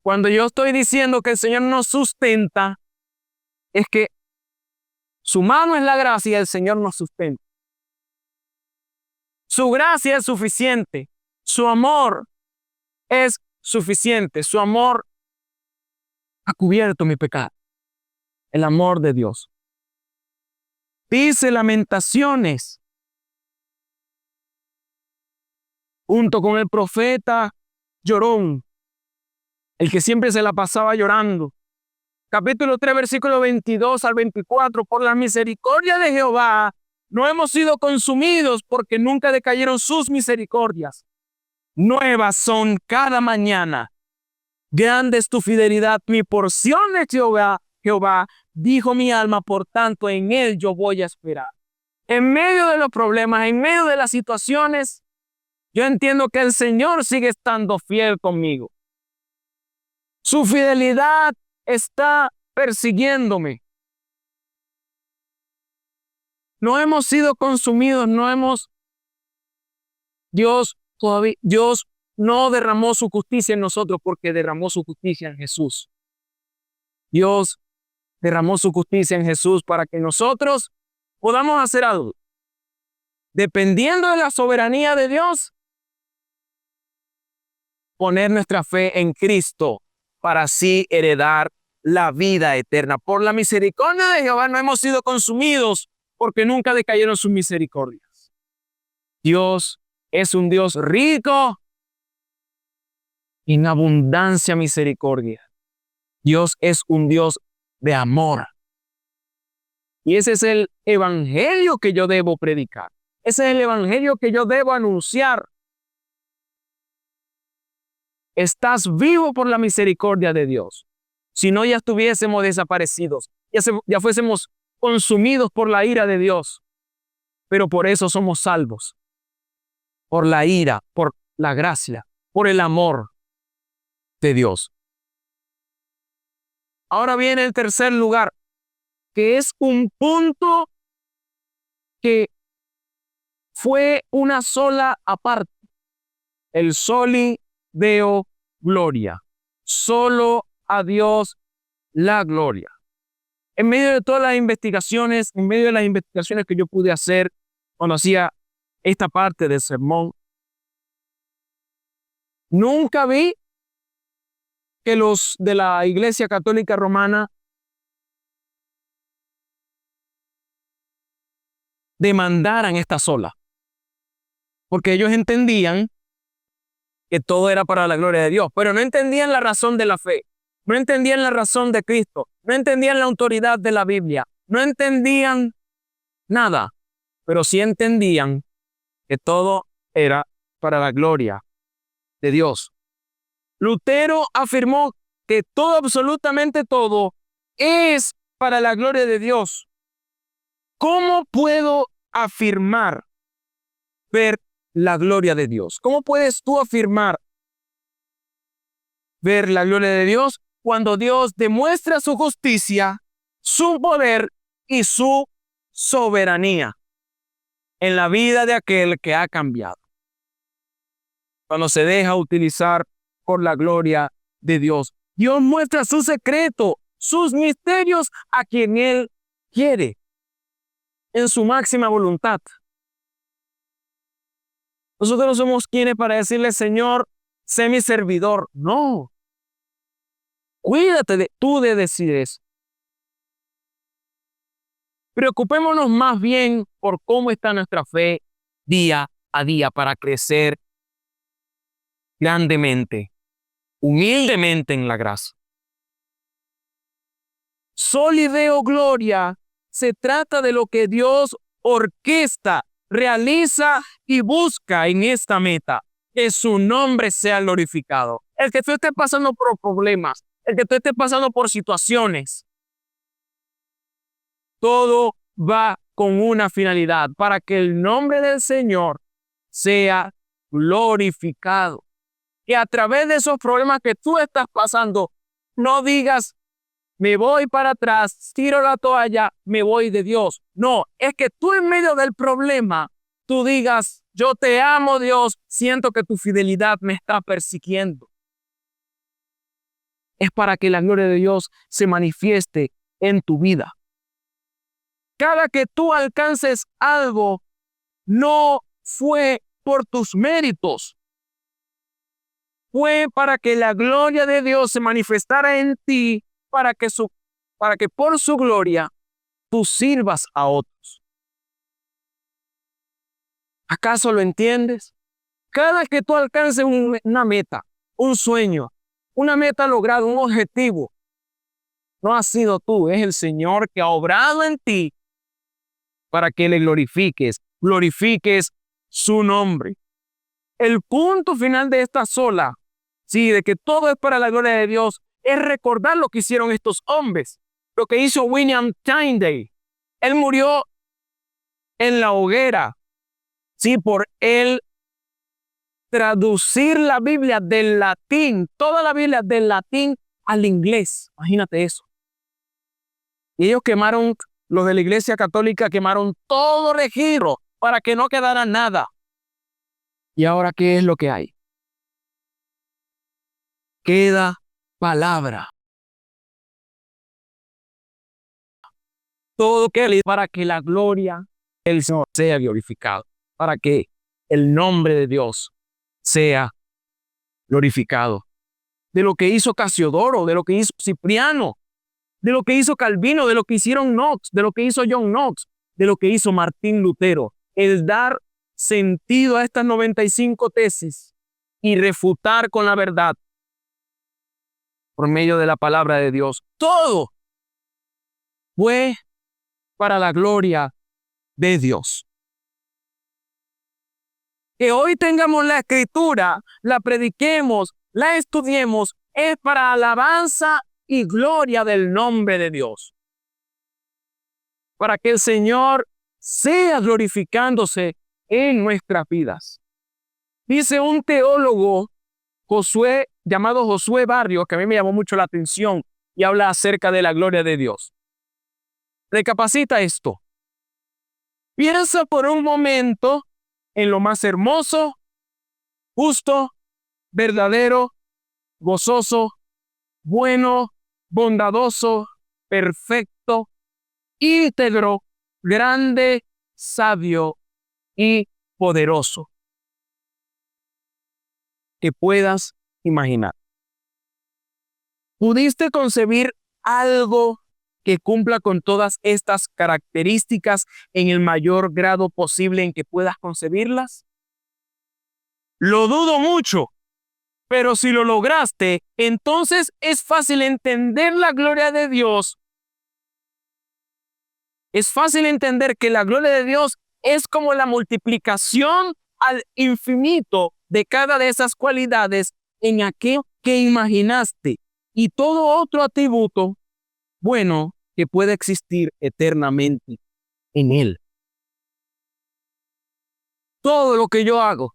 Cuando yo estoy diciendo que el Señor nos sustenta, es que su mano es la gracia y el Señor nos sustenta. Su gracia es suficiente. Su amor es suficiente. Su amor ha cubierto mi pecado. El amor de Dios. Dice Lamentaciones, junto con el profeta llorón, el que siempre se la pasaba llorando. Capítulo 3, versículo 22 al 24. Por la misericordia de Jehová no hemos sido consumidos, porque nunca decayeron sus misericordias. Nuevas son cada mañana. Grande es tu fidelidad. Mi porción es Jehová, dijo mi alma, por tanto en Él yo voy a esperar. En medio de los problemas, en medio de las situaciones, yo entiendo que el Señor sigue estando fiel conmigo. Su fidelidad está persiguiéndome. No hemos sido consumidos, Dios no derramó su justicia en nosotros, porque derramó su justicia en Jesús. Dios derramó su justicia en Jesús para que nosotros podamos hacer algo. Dependiendo de la soberanía de Dios, poner nuestra fe en Cristo para así heredar la vida eterna. Por la misericordia de Jehová no hemos sido consumidos, porque nunca decayeron sus misericordias. Dios es un Dios rico en abundancia misericordia. Dios es un Dios de amor. Y ese es el evangelio que yo debo predicar. Ese es el evangelio que yo debo anunciar. Estás vivo por la misericordia de Dios. Si no, ya estuviésemos desaparecidos. Ya fuésemos consumidos por la ira de Dios. Pero por eso somos salvos. Por la ira, por la gracia, por el amor de Dios. Ahora viene el tercer lugar, que es un punto que fue una sola aparte. El soli deo gloria. Solo a Dios la gloria. En medio de todas las investigaciones, que yo pude hacer cuando hacía esta parte del sermón, nunca vi que los de la Iglesia Católica Romana demandaran esta sola, porque ellos entendían que todo era para la gloria de Dios, pero no entendían la razón de la fe, no entendían la razón de Cristo, no entendían la autoridad de la Biblia, no entendían nada, pero sí entendían que todo era para la gloria de Dios. Lutero afirmó que todo, absolutamente todo, es para la gloria de Dios. ¿Cómo puedo afirmar ver la gloria de Dios? ¿Cómo puedes tú afirmar ver la gloria de Dios cuando Dios demuestra su justicia, su poder y su soberanía en la vida de aquel que ha cambiado? Cuando se deja utilizar por la gloria de Dios, Dios muestra su secreto, sus misterios a quien Él quiere, en su máxima voluntad. Nosotros no somos quienes para decirle, Señor, sé mi servidor. No. Cuídate tú de decir eso. Preocupémonos más bien por cómo está nuestra fe día a día para crecer grandemente, humildemente en la gracia. Soli Deo Gloria se trata de lo que Dios orquesta, realiza y busca en esta meta, que su nombre sea glorificado. El que tú estés pasando por problemas, el que tú estés pasando por situaciones, todo va con una finalidad, para que el nombre del Señor sea glorificado. Y a través de esos problemas que tú estás pasando, no digas, me voy para atrás, tiro la toalla, me voy de Dios. No, es que tú en medio del problema, tú digas, yo te amo, Dios, siento que tu fidelidad me está persiguiendo. Es para que la gloria de Dios se manifieste en tu vida. Cada que tú alcances algo, no fue por tus méritos. Fue para que la gloria de Dios se manifestara en ti, para que por su gloria tú sirvas a otros. ¿Acaso lo entiendes? Cada que tú alcances una meta, un sueño, una meta lograda, un objetivo, no has sido tú, es el Señor que ha obrado en ti para que le glorifiques su nombre. El punto final de esta sola, sí, de que todo es para la gloria de Dios, es recordar lo que hicieron estos hombres, lo que hizo William Tyndale. Él murió en la hoguera, sí, por él traducir la Biblia del latín, toda la Biblia del latín al inglés. Imagínate eso. Y ellos quemaron, los de la Iglesia Católica quemaron todo registro para que no quedara nada. ¿Y ahora qué es lo que hay? Queda palabra. Todo queda para que la gloria del Señor sea glorificada, para que el nombre de Dios sea glorificado. De lo que hizo Casiodoro, de lo que hizo Cipriano, de lo que hizo Calvino, de lo que hicieron Knox, de lo que hizo John Knox, de lo que hizo Martín Lutero. El dar sentido a estas 95 tesis y refutar con la verdad por medio de la palabra de Dios. Todo fue para la gloria de Dios. Que hoy tengamos la Escritura, la prediquemos, la estudiemos, es para alabanza y gloria del nombre de Dios. Para que el Señor sea glorificándose en nuestras vidas. Dice un teólogo, llamado Josué Barrios, que a mí me llamó mucho la atención y habla acerca de la gloria de Dios. Recapacita esto. Piensa por un momento en lo más hermoso, justo, verdadero, gozoso, bueno, bondadoso, perfecto, íntegro, grande, sabio y poderoso que puedas imaginar. ¿Pudiste concebir algo que cumpla con todas estas características en el mayor grado posible en que puedas concebirlas? Lo dudo mucho, pero si lo lograste, entonces es fácil entender la gloria de Dios. Es fácil entender que la gloria de Dios es como la multiplicación al infinito de cada de esas cualidades en aquello que imaginaste y todo otro atributo bueno que puede existir eternamente en Él. Todo lo que yo hago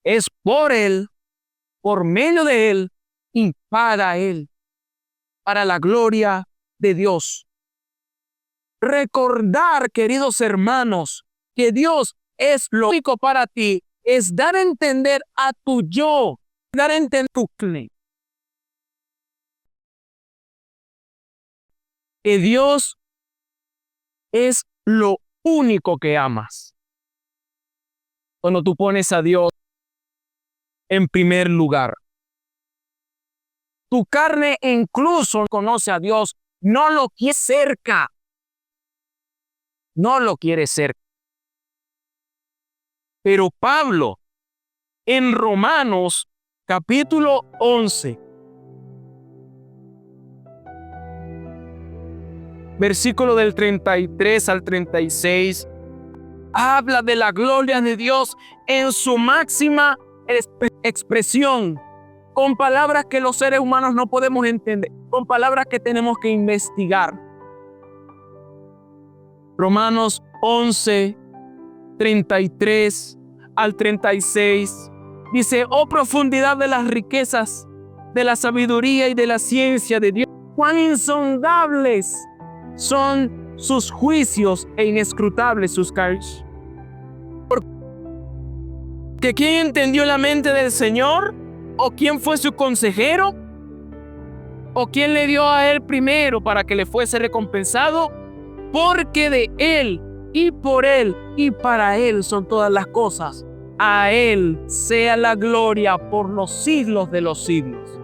es por Él, por medio de Él y para Él, para la gloria de Dios. Recordar, queridos hermanos, que Dios es lo único para ti, es dar a entender a tu yo, dar a entender tu que Dios es lo único que amas. Cuando tú pones a Dios en primer lugar. Tu carne incluso conoce a Dios, no lo quiere cerca. No lo quiere cerca. Pero Pablo, en Romanos capítulo 11, versículo del 33 al 36, habla de la gloria de Dios en su máxima expresión, con palabras que los seres humanos no podemos entender, con palabras que tenemos que investigar. Romanos 11, 33 al 36, dice: oh profundidad de las riquezas, de la sabiduría y de la ciencia de Dios, cuán insondables son sus juicios e inescrutables sus caminos. Porque ¿quién entendió la mente del Señor? ¿O quién fue su consejero? ¿O quién le dio a él primero para que le fuese recompensado? Porque de Él, y por Él, y para Él son todas las cosas. A Él sea la gloria por los siglos de los siglos.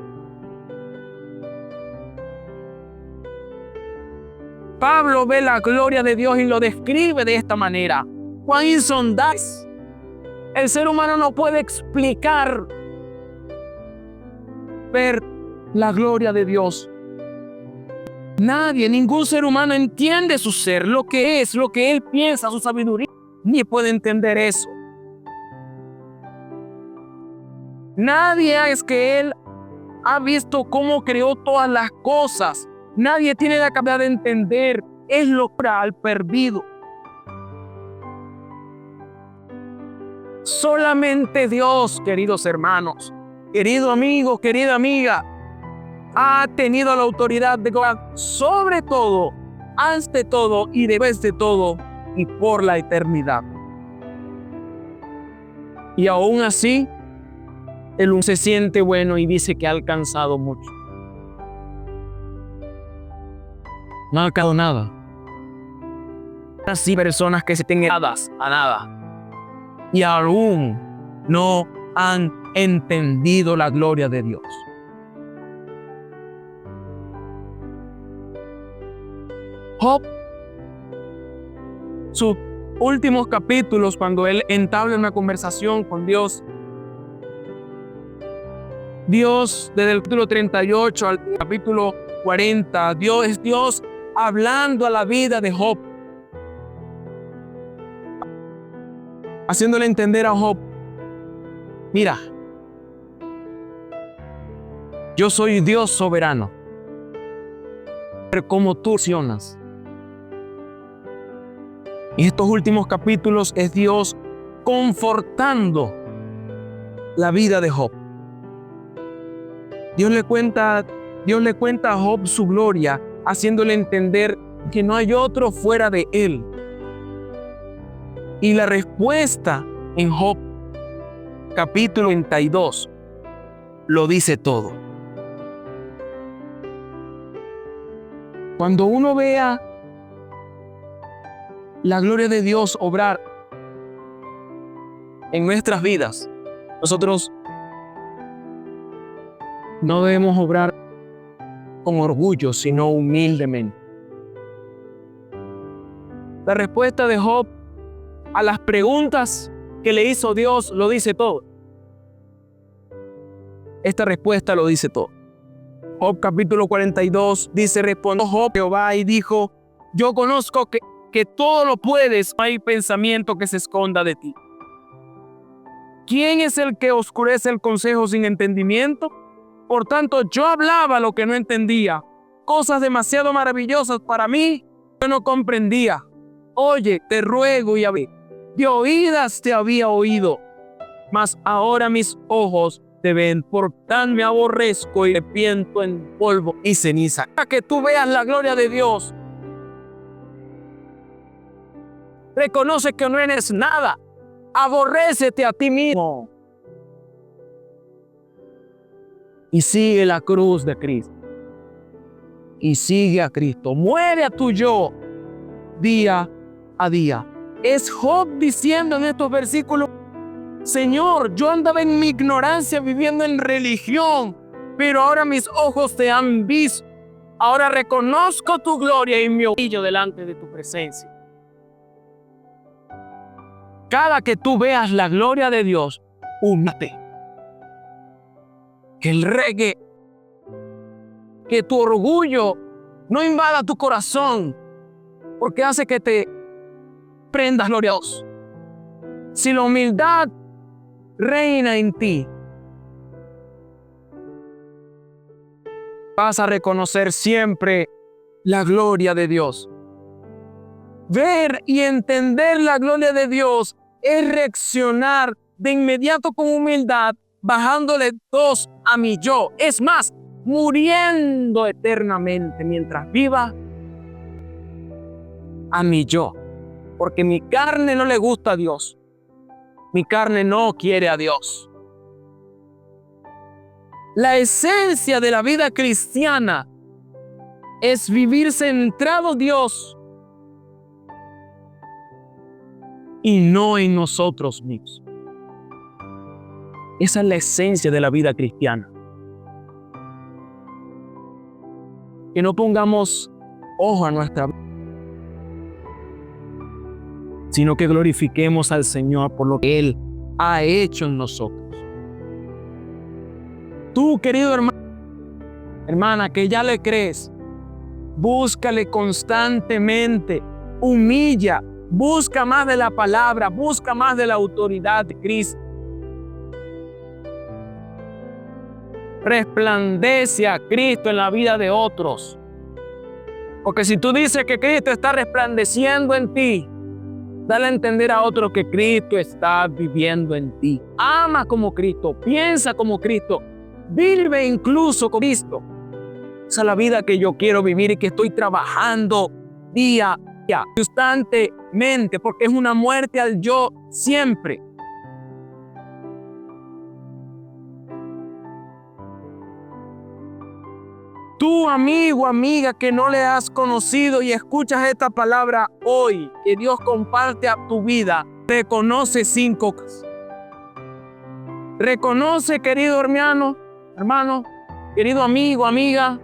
Pablo ve la gloria de Dios y lo describe de esta manera: cuán insondable. El ser humano no puede explicar ver la gloria de Dios. Nadie, ningún ser humano entiende su ser, lo que es, lo que él piensa, su sabiduría. Ni puede entender eso. Nadie es que él ha visto cómo creó todas las cosas. Nadie tiene la capacidad de entender. Es locura al perdido. Solamente Dios, queridos hermanos, querido amigo, querida amiga, ha tenido la autoridad de gobernar sobre todo, ante todo y después de todo y por la eternidad. Y aún así, él se siente bueno y dice que ha alcanzado mucho. No ha alcanzado nada. Así personas que se tienen dadas a nada y aún no han entendido la gloria de Dios. Job, sus últimos capítulos, cuando él entabla una conversación con Dios, desde el capítulo 38 al capítulo 40, Dios es Dios hablando a la vida de Job, haciéndole entender a Job: mira, yo soy Dios soberano, pero como tú accionas. Y estos últimos capítulos es Dios confortando la vida de Job. Dios le cuenta a Job su gloria, haciéndole entender que no hay otro fuera de él. Y la respuesta en Job capítulo 32 lo dice todo. Cuando uno vea la gloria de Dios obrar en nuestras vidas, nosotros no debemos obrar con orgullo, sino humildemente. La respuesta de Job a las preguntas que le hizo Dios lo dice todo. Esta respuesta lo dice todo. Job capítulo 42 dice: respondió Job a Jehová y dijo: yo conozco que todo lo puedes, no hay pensamiento que se esconda de ti. ¿Quién es el que oscurece el consejo sin entendimiento? Por tanto, yo hablaba lo que no entendía, cosas demasiado maravillosas para mí, yo no comprendía. Oye, te ruego, Yahvé, de oídas te había oído, mas ahora mis ojos te ven, por tan me aborrezco y me arrepiento en polvo y ceniza. Para que tú veas la gloria de Dios, reconoce que no eres nada, aborrécete a ti mismo y sigue la cruz de Cristo. Y sigue a Cristo, muere a tu yo día a día. Es Job diciendo en estos versículos: Señor, yo andaba en mi ignorancia viviendo en religión, pero ahora mis ojos te han visto. Ahora reconozco tu gloria y me humillo delante de tu presencia. Cada que tú veas la gloria de Dios, humíllate. Que el reggae, que tu orgullo no invada tu corazón, porque hace que te prendas gloria a Dios. Si la humildad reina en ti, vas a reconocer siempre la gloria de Dios. Ver y entender la gloria de Dios es reaccionar de inmediato con humildad, bajándole dos a mi yo. Es más, muriendo eternamente mientras viva a mi yo. Porque mi carne no le gusta a Dios. Mi carne no quiere a Dios. La esencia de la vida cristiana es vivir centrado en Dios y no en nosotros mismos. Esa es la esencia de la vida cristiana. Que no pongamos ojo a nuestra vida, sino que glorifiquemos al Señor por lo que Él ha hecho en nosotros. Tú, querido hermano, hermana, que ya le crees, búscale constantemente, humilla, busca más de la palabra, busca más de la autoridad de Cristo. Resplandece a Cristo en la vida de otros. Porque si tú dices que Cristo está resplandeciendo en ti, dale a entender a otros que Cristo está viviendo en ti. Ama como Cristo, piensa como Cristo, vive incluso como Cristo. Esa es la vida que yo quiero vivir y que estoy trabajando día a día, constantemente, porque es una muerte al yo siempre. Tú, amigo, amiga, que no le has conocido y escuchas esta palabra hoy, que Dios comparte a tu vida, reconoce 5 cosas. Reconoce, querido hermano, querido amigo, amiga,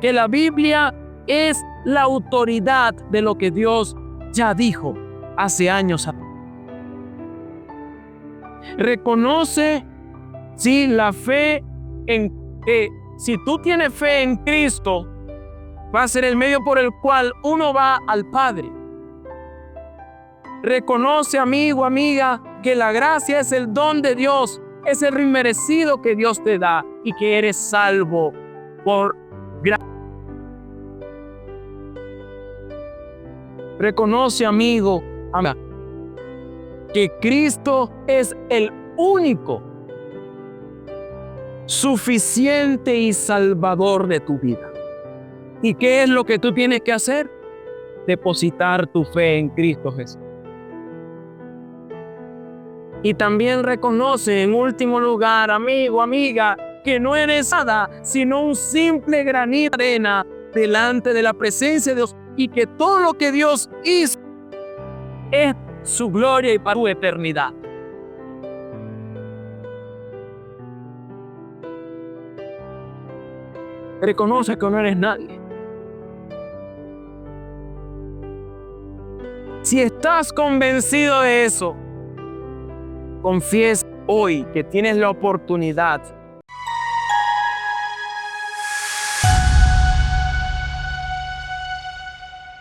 que la Biblia es la autoridad de lo que Dios ya dijo hace años atrás. Reconoce, sí, la fe en que si tú tienes fe en Cristo, va a ser el medio por el cual uno va al Padre. Reconoce, amigo, amiga, que la gracia es el don de Dios, es el inmerecido que Dios te da y que eres salvo por gracia. Reconoce, amigo, amiga, que Cristo es el único suficiente y salvador de tu vida. ¿Y qué es lo que tú tienes que hacer? Depositar tu fe en Cristo Jesús. Y también reconoce, en último lugar, amigo, amiga, que no eres nada, sino un simple granito de arena delante de la presencia de Dios, y que todo lo que Dios hizo es su gloria y para tu eternidad. Reconoce que no eres nadie. Si estás convencido de eso, confiesa hoy que tienes la oportunidad